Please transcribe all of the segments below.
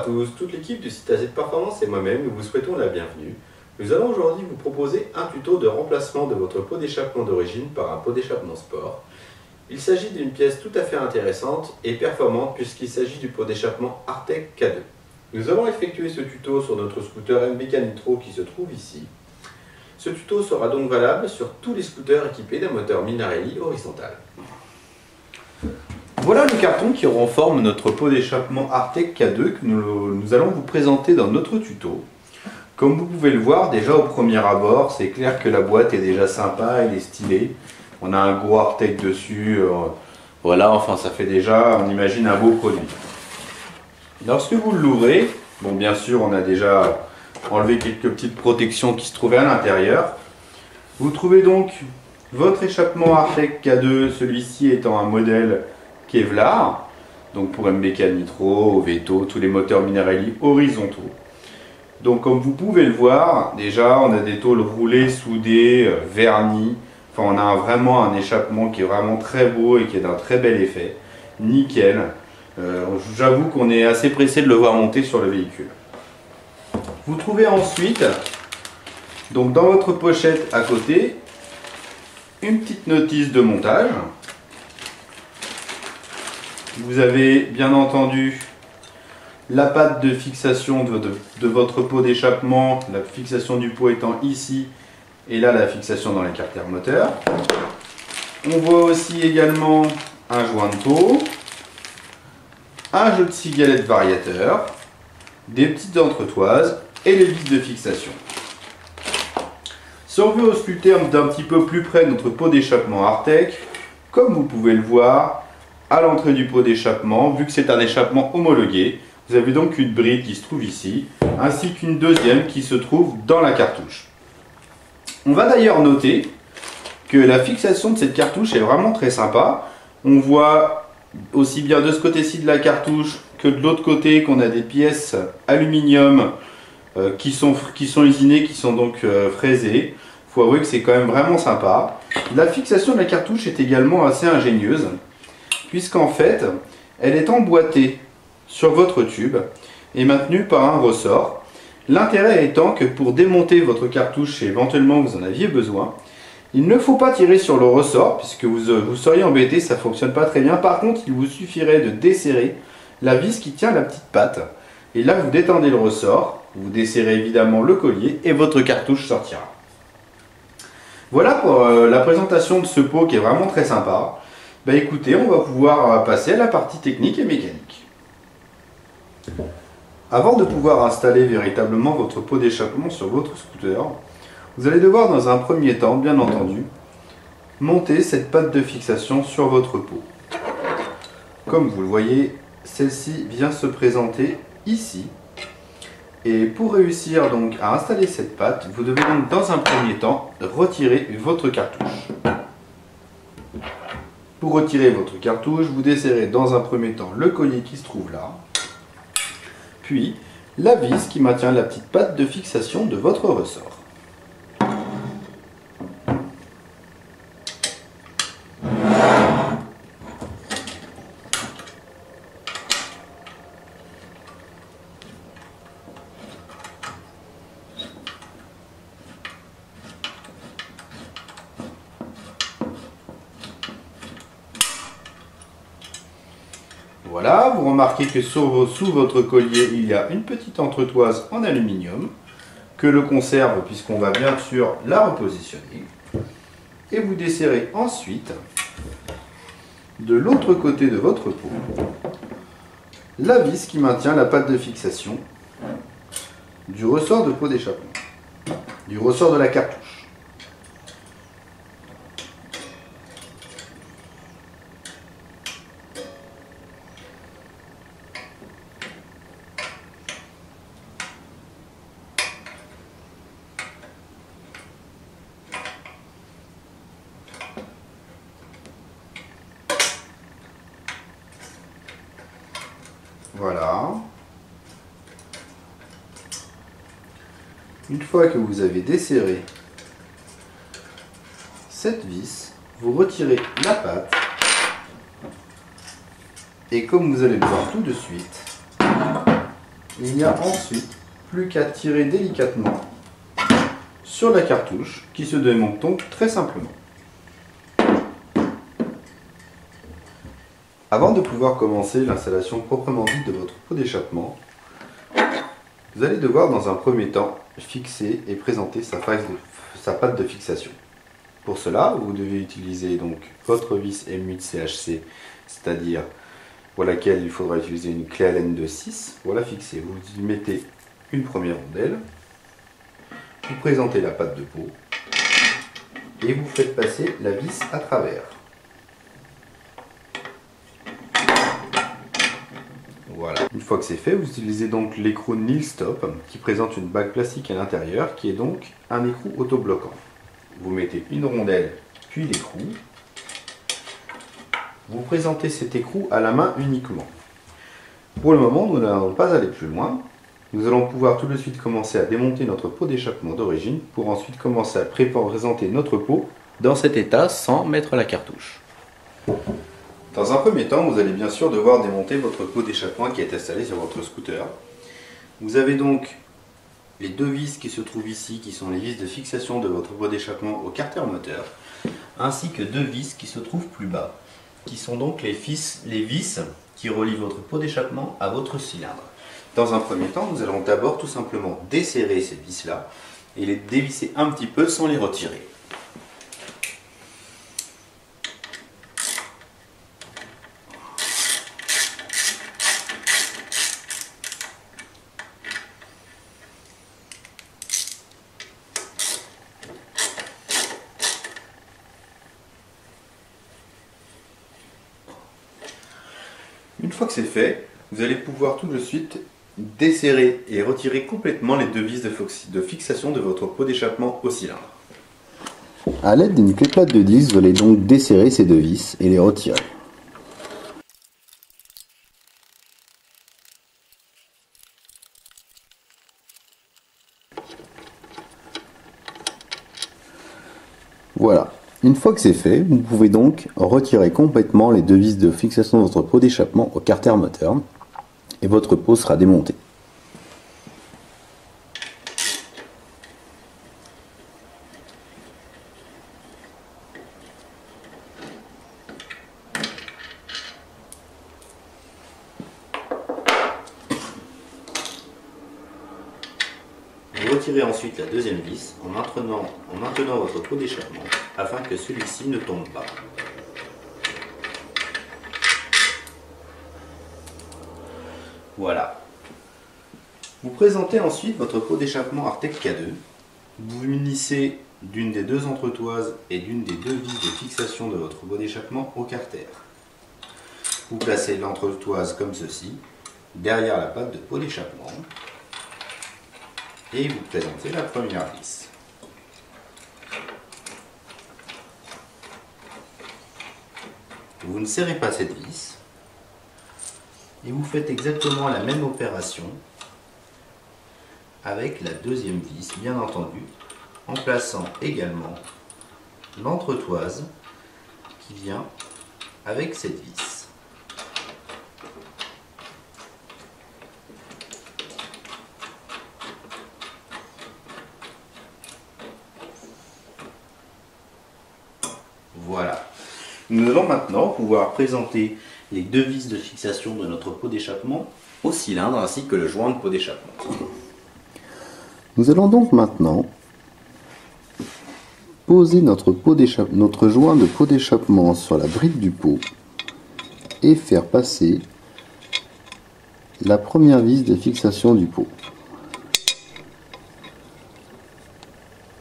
tous, toute l'équipe du site AZ Performance et moi-même, nous vous souhaitons la bienvenue. Nous allons aujourd'hui vous proposer un tuto de remplacement de votre pot d'échappement d'origine par un pot d'échappement sport. Il s'agit d'une pièce tout à fait intéressante et performante puisqu'il s'agit du pot d'échappement Artec K2. Nous allons effectuer ce tuto sur notre scooter MBK Nitro qui se trouve ici. Ce tuto sera donc valable sur tous les scooters équipés d'un moteur Minarelli horizontal. Voilà le carton qui renforme notre pot d'échappement Artec K2 que nous allons vous présenter dans notre tuto. Comme vous pouvez le voir, déjà au premier abord, c'est clair que la boîte est déjà sympa, elle est stylée. On a un gros Artec dessus, voilà, enfin ça fait déjà, on imagine un beau produit. Lorsque vous l'ouvrez, bon bien sûr on a déjà enlevé quelques petites protections qui se trouvaient à l'intérieur. Vous trouvez donc votre échappement Artec K2, celui-ci étant un modèle Kevlar, donc pour MBK Nitro, Veto, tous les moteurs Minarelli horizontaux. Donc comme vous pouvez le voir, déjà on a des tôles roulées, soudées, vernies. Enfin on a vraiment un échappement qui est vraiment très beau et qui est d'un très bel effet. Nickel. J'avoue qu'on est assez pressé de le voir monter sur le véhicule. Vous trouvez ensuite, donc dans votre pochette à côté, une petite notice de montage. Vous avez bien entendu la patte de fixation de votre pot d'échappement, la fixation du pot étant ici, et là la fixation dans les carters moteurs. On voit aussi également un joint de pot, un jeu de scie galette variateur, des petites entretoises et les vis de fixation. Si on veut ausculter d'un petit peu plus près notre pot d'échappement Artec, comme vous pouvez le voir, à l'entrée du pot d'échappement, vu que c'est un échappement homologué, vous avez donc une bride qui se trouve ici, ainsi qu'une deuxième qui se trouve dans la cartouche. On va d'ailleurs noter que la fixation de cette cartouche est vraiment très sympa. On voit aussi bien de ce côté-ci de la cartouche que de l'autre côté qu'on a des pièces aluminium qui sont usinées, qui sont donc fraisées. Il faut avouer que c'est quand même vraiment sympa. La fixation de la cartouche est également assez ingénieuse, puisqu'en fait, elle est emboîtée sur votre tube et maintenue par un ressort. L'intérêt étant que pour démonter votre cartouche, et éventuellement vous en aviez besoin, il ne faut pas tirer sur le ressort, puisque vous seriez embêté, ça ne fonctionne pas très bien. Par contre, il vous suffirait de desserrer la vis qui tient la petite patte. Et là, vous détendez le ressort, vous desserrez évidemment le collier et votre cartouche sortira. Voilà pour la présentation de ce pot qui est vraiment très sympa. Bah écoutez, on va pouvoir passer à la partie technique et mécanique. Avant de pouvoir installer véritablement votre pot d'échappement sur votre scooter, vous allez devoir dans un premier temps, bien entendu, monter cette patte de fixation sur votre pot. Comme vous le voyez, celle-ci vient se présenter ici. Et pour réussir donc à installer cette patte, vous devez donc dans un premier temps retirer votre cartouche. Pour retirer votre cartouche, vous desserrez dans un premier temps le collier qui se trouve là, puis la vis qui maintient la petite patte de fixation de votre ressort. Voilà, vous remarquez que sous votre collier, il y a une petite entretoise en aluminium que l'on conserve puisqu'on va bien sûr la repositionner. Et vous desserrez ensuite, de l'autre côté de votre pot, la vis qui maintient la patte de fixation du ressort de pot d'échappement, du ressort de la cartouche. Voilà. Une fois que vous avez desserré cette vis, vous retirez la patte et comme vous allez le voir tout de suite, Il n'y a ensuite plus qu'à tirer délicatement sur la cartouche qui se démonte donc très simplement. Avant de pouvoir commencer l'installation proprement dite de votre pot d'échappement, vous allez devoir dans un premier temps fixer et présenter sa patte de fixation. Pour cela, vous devez utiliser donc votre vis M8 CHC, c'est-à-dire pour laquelle il faudra utiliser une clé Allen de 6 pour la fixer. Vous y mettez une première rondelle, vous présentez la patte de pot et vous faites passer la vis à travers. Voilà. Une fois que c'est fait, vous utilisez donc l'écrou Nil Stop qui présente une bague plastique à l'intérieur qui est donc un écrou autobloquant. Vous mettez une rondelle puis l'écrou. Vous présentez cet écrou à la main uniquement. Pour le moment, nous n'allons pas aller plus loin. Nous allons pouvoir tout de suite commencer à démonter notre pot d'échappement d'origine pour ensuite commencer à présenter notre pot dans cet état sans mettre la cartouche. Dans un premier temps, vous allez bien sûr devoir démonter votre pot d'échappement qui est installé sur votre scooter. Vous avez donc les deux vis qui se trouvent ici, qui sont les vis de fixation de votre pot d'échappement au carter moteur, ainsi que deux vis qui se trouvent plus bas, qui sont donc les vis qui relient votre pot d'échappement à votre cylindre. Dans un premier temps, nous allons d'abord tout simplement desserrer ces vis-là et les dévisser un petit peu sans les retirer. Une fois que c'est fait, vous allez pouvoir tout de suite desserrer et retirer complètement les deux vis de fixation de votre pot d'échappement au cylindre. A l'aide d'une clé plate de 10, vous allez donc desserrer ces deux vis et les retirer. Voilà. Une fois que c'est fait, vous pouvez donc retirer complètement les deux vis de fixation de votre pot d'échappement au carter moteur et votre pot sera démonté. Vous retirez ensuite la deuxième vis en maintenant votre pot d'échappement afin que celui-ci ne tombe pas. Voilà. Vous présentez ensuite votre pot d'échappement Artec K2. Vous vous munissez d'une des deux entretoises et d'une des deux vis de fixation de votre pot d'échappement au carter. Vous placez l'entretoise comme ceci, derrière la patte de pot d'échappement. Et vous présentez la première vis. Vous ne serrez pas cette vis et vous faites exactement la même opération avec la deuxième vis, bien entendu, en plaçant également l'entretoise qui vient avec cette vis. Voilà. Nous allons maintenant pouvoir présenter les deux vis de fixation de notre pot d'échappement au cylindre ainsi que le joint de pot d'échappement. Nous allons donc maintenant poser notre joint de pot d'échappement sur la bride du pot et faire passer la première vis de fixation du pot.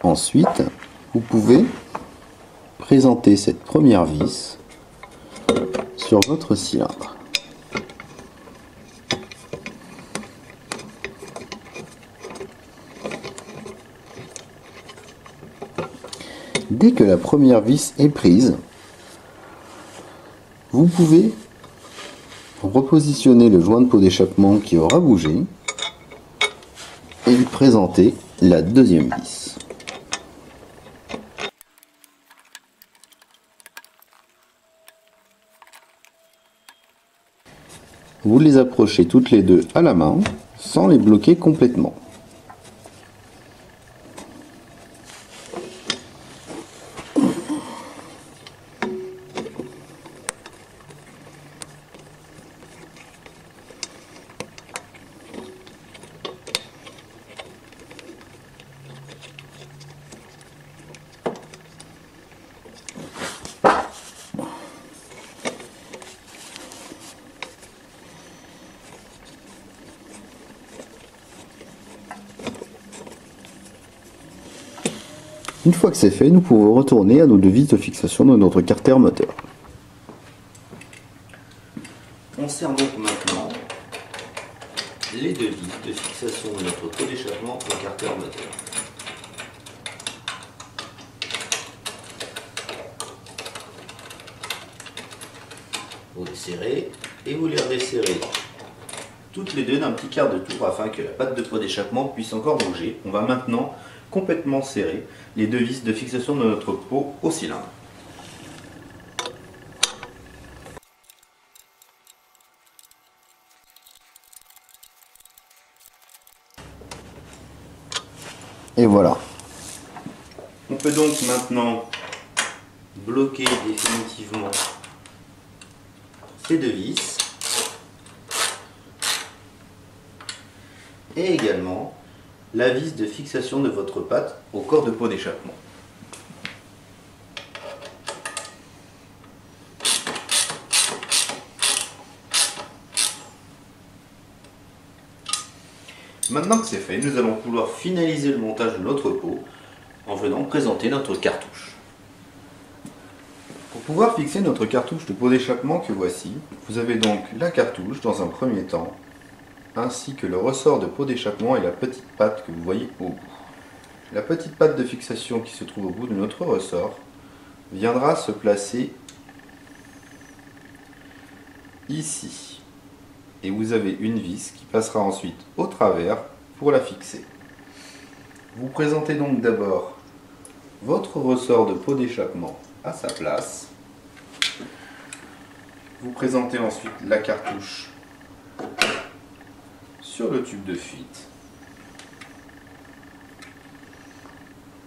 Ensuite, vous pouvez présenter cette première vis sur votre cylindre. Dès que la première vis est prise, vous pouvez repositionner le joint de pot d'échappement qui aura bougé et présenter la deuxième vis. Vous les approchez toutes les deux à la main, sans les bloquer complètement. Une fois que c'est fait, nous pouvons retourner à nos deux vis de fixation de notre carter moteur. On sert donc maintenant les deux vis de fixation de notre pot d'échappement au carter moteur. Vous les serrez et vous les redesserrez toutes les deux d'un petit quart de tour afin que la patte de pot d'échappement puisse encore bouger. On va maintenant complètement serrer les deux vis de fixation de notre pot au cylindre. Et voilà. On peut donc maintenant bloquer définitivement ces deux vis et également la vis de fixation de votre patte au corps de pot d'échappement. Maintenant que c'est fait, nous allons pouvoir finaliser le montage de notre pot en venant présenter notre cartouche. Pour pouvoir fixer notre cartouche de pot d'échappement que voici, vous avez donc la cartouche dans un premier temps, ainsi que le ressort de pot d'échappement et la petite patte que vous voyez au bout. La petite patte de fixation qui se trouve au bout de notre ressort viendra se placer ici. Et vous avez une vis qui passera ensuite au travers pour la fixer. Vous présentez donc d'abord votre ressort de pot d'échappement à sa place. Vous présentez ensuite la cartouche sur le tube de fuite.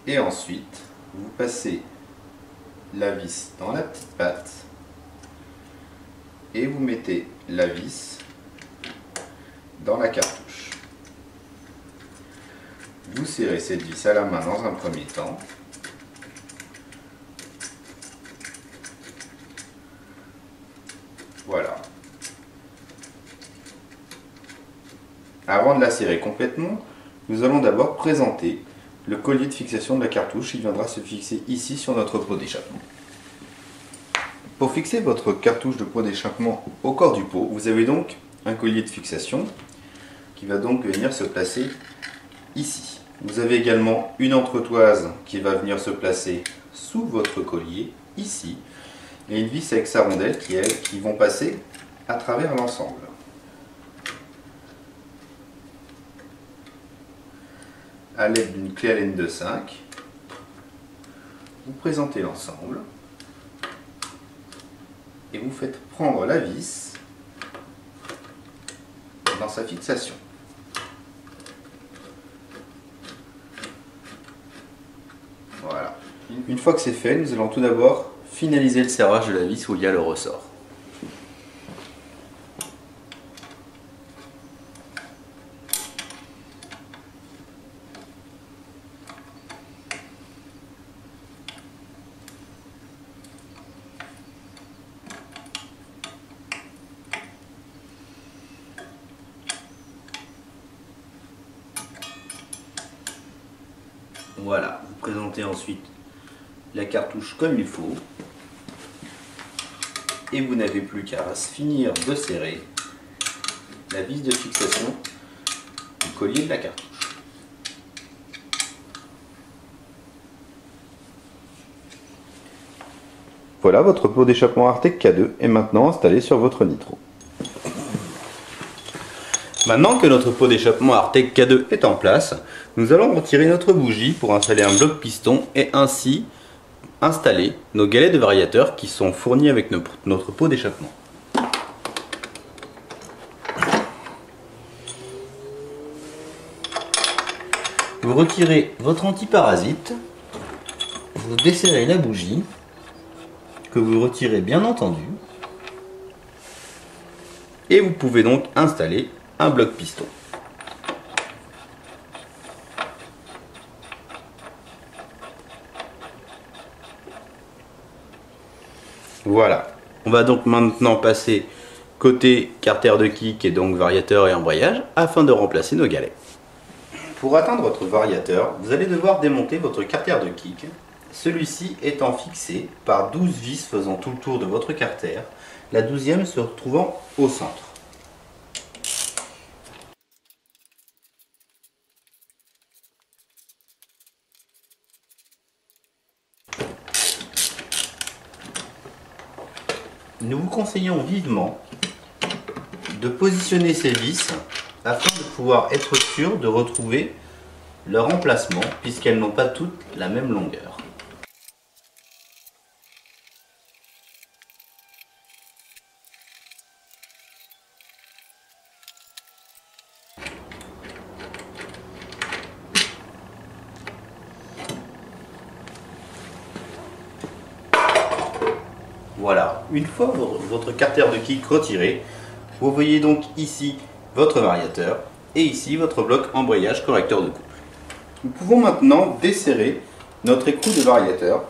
Et ensuite, vous passez la vis dans la petite patte et vous mettez la vis dans la cartouche. Vous serrez cette vis à la main dans un premier temps. Voilà. Avant de la serrer complètement, nous allons d'abord présenter le collier de fixation de la cartouche. Il viendra se fixer ici sur notre pot d'échappement. Pour fixer votre cartouche de pot d'échappement au corps du pot, vous avez donc un collier de fixation qui va donc venir se placer ici. Vous avez également une entretoise qui va venir se placer sous votre collier ici et une vis avec sa rondelle qui vont passer à travers l'ensemble. À l'aide d'une clé Allen de 5, vous présentez l'ensemble et vous faites prendre la vis dans sa fixation. Voilà. Une fois que c'est fait, nous allons tout d'abord finaliser le serrage de la vis où il y a le ressort. Voilà, vous présentez ensuite la cartouche comme il faut et vous n'avez plus qu'à finir de serrer la vis de fixation du collier de la cartouche. Voilà, votre pot d'échappement Artec K2 est maintenant installé sur votre nitro. Maintenant que notre pot d'échappement Artec K2 est en place, nous allons retirer notre bougie pour installer un bloc piston et ainsi installer nos galets de variateur qui sont fournis avec notre pot d'échappement. Vous retirez votre antiparasite, vous desserrez la bougie, que vous retirez bien entendu, et vous pouvez donc installer un bloc piston. Voilà, on va donc maintenant passer côté carter de kick et donc variateur et embrayage afin de remplacer nos galets. Pour atteindre votre variateur, vous allez devoir démonter votre carter de kick, celui-ci étant fixé par 12 vis faisant tout le tour de votre carter, la 12e se retrouvant au centre. Nous vous conseillons vivement de positionner ces vis afin de pouvoir être sûr de retrouver leur emplacement puisqu'elles n'ont pas toutes la même longueur. Voilà, une fois votre carter de kick retiré, vous voyez donc ici votre variateur et ici votre bloc embrayage correcteur de couple. Nous pouvons maintenant desserrer notre écrou de variateur.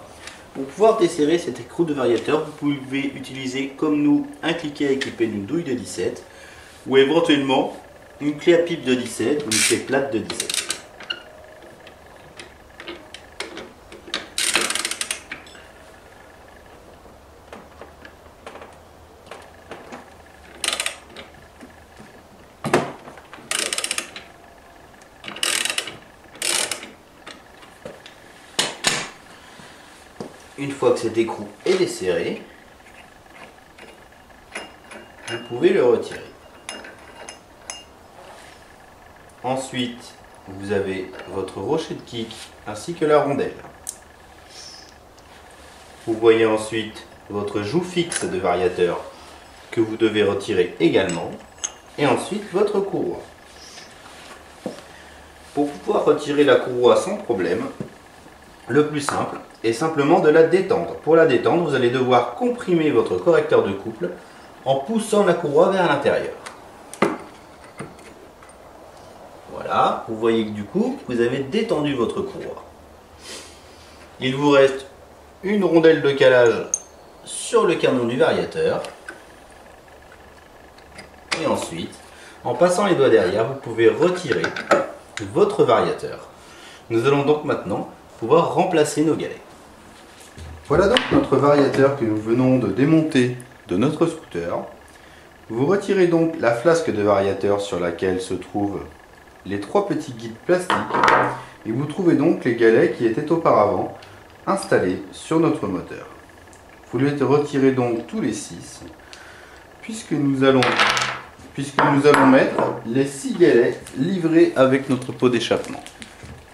Pour pouvoir desserrer cet écrou de variateur, vous pouvez utiliser comme nous un cliquet équipé d'une douille de 17 ou éventuellement une clé à pipe de 17 ou une clé plate de 17. Une fois que cet écrou est desserré, vous pouvez le retirer. Ensuite, vous avez votre rocher de kick ainsi que la rondelle. Vous voyez ensuite votre joue fixe de variateur que vous devez retirer également. Et ensuite votre courroie. Pour pouvoir retirer la courroie sans problème, le plus simple est simplement de la détendre. Pour la détendre, vous allez devoir comprimer votre correcteur de couple en poussant la courroie vers l'intérieur. Voilà, vous voyez que du coup, vous avez détendu votre courroie. Il vous reste une rondelle de calage sur le canon du variateur. Et ensuite, en passant les doigts derrière, vous pouvez retirer votre variateur. Nous allons donc maintenant pouvoir remplacer nos galets. Voilà donc notre variateur que nous venons de démonter de notre scooter. Vous retirez donc la flasque de variateur sur laquelle se trouvent les 3 petits guides plastiques et vous trouvez donc les galets qui étaient auparavant installés sur notre moteur. Vous les retirez donc tous les 6 puisque nous allons mettre les 6 galets livrés avec notre pot d'échappement.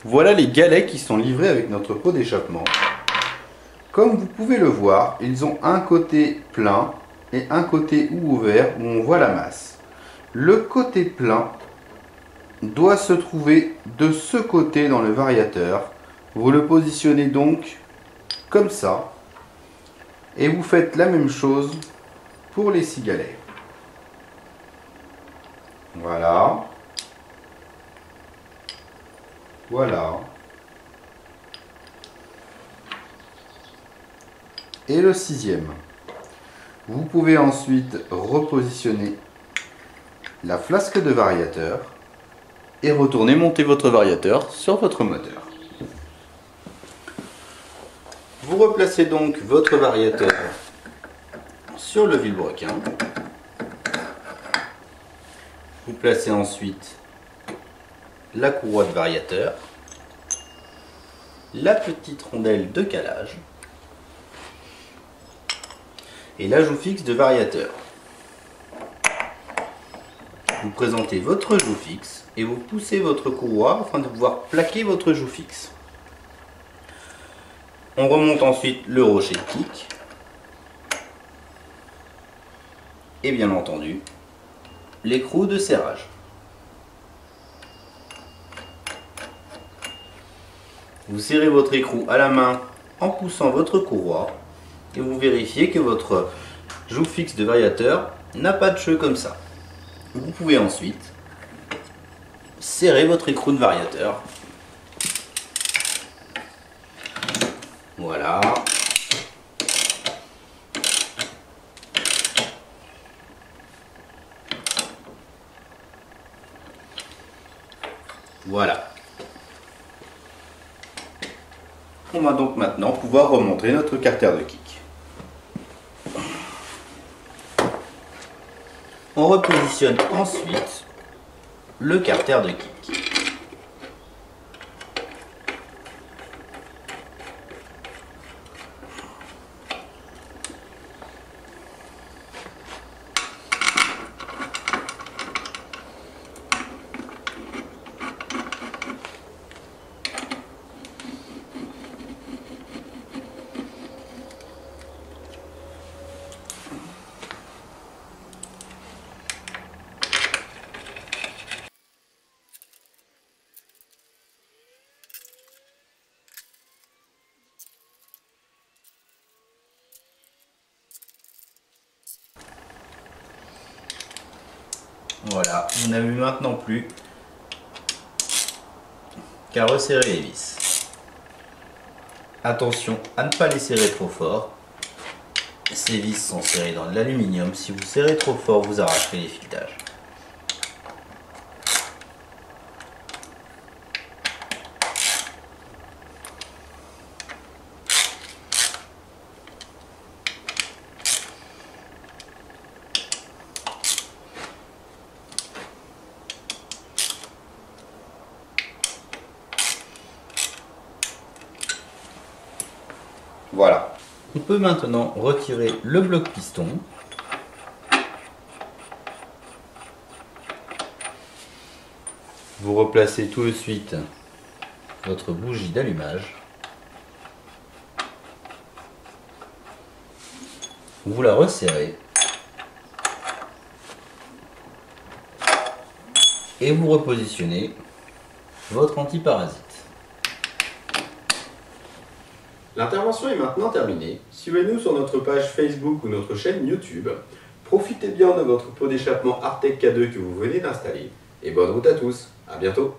Voilà les galets qui sont livrés avec notre pot d'échappement. Comme vous pouvez le voir, ils ont un côté plein et un côté ouvert où on voit la masse. Le côté plein doit se trouver de ce côté dans le variateur. Vous le positionnez donc comme ça et vous faites la même chose pour les 6 galets. Voilà. Voilà. Et le 6e. Vous pouvez ensuite repositionner la flasque de variateur et retourner monter votre variateur sur votre moteur. Vous replacez donc votre variateur sur le vilebrequin. Vous placez ensuite la courroie de variateur, la petite rondelle de calage et la joue fixe de variateur. Vous présentez votre joue fixe et vous poussez votre courroie afin de pouvoir plaquer votre joue fixe. On remonte ensuite le rocher de kick et bien entendu l'écrou de serrage. Vous serrez votre écrou à la main en poussant votre courroie et vous vérifiez que votre joug fixe de variateur n'a pas de cheveux comme ça. Vous pouvez ensuite serrer votre écrou de variateur. Voilà. Voilà. On va donc maintenant pouvoir remontrer notre carter de kick. On repositionne ensuite le carter de kick. Voilà, on n'a vu maintenant plus qu'à resserrer les vis. Attention à ne pas les serrer trop fort. Ces vis sont serrées dans de l'aluminium. Si vous serrez trop fort, vous arracherez les filetages. Voilà. On peut maintenant retirer le bloc piston. Vous replacez tout de suite votre bougie d'allumage. Vous la resserrez. Et vous repositionnez votre antiparasite. L'intervention est maintenant terminée. Suivez-nous sur notre page Facebook ou notre chaîne YouTube. Profitez bien de votre pot d'échappement Artec K2 que vous venez d'installer. Et bonne route à tous. À bientôt.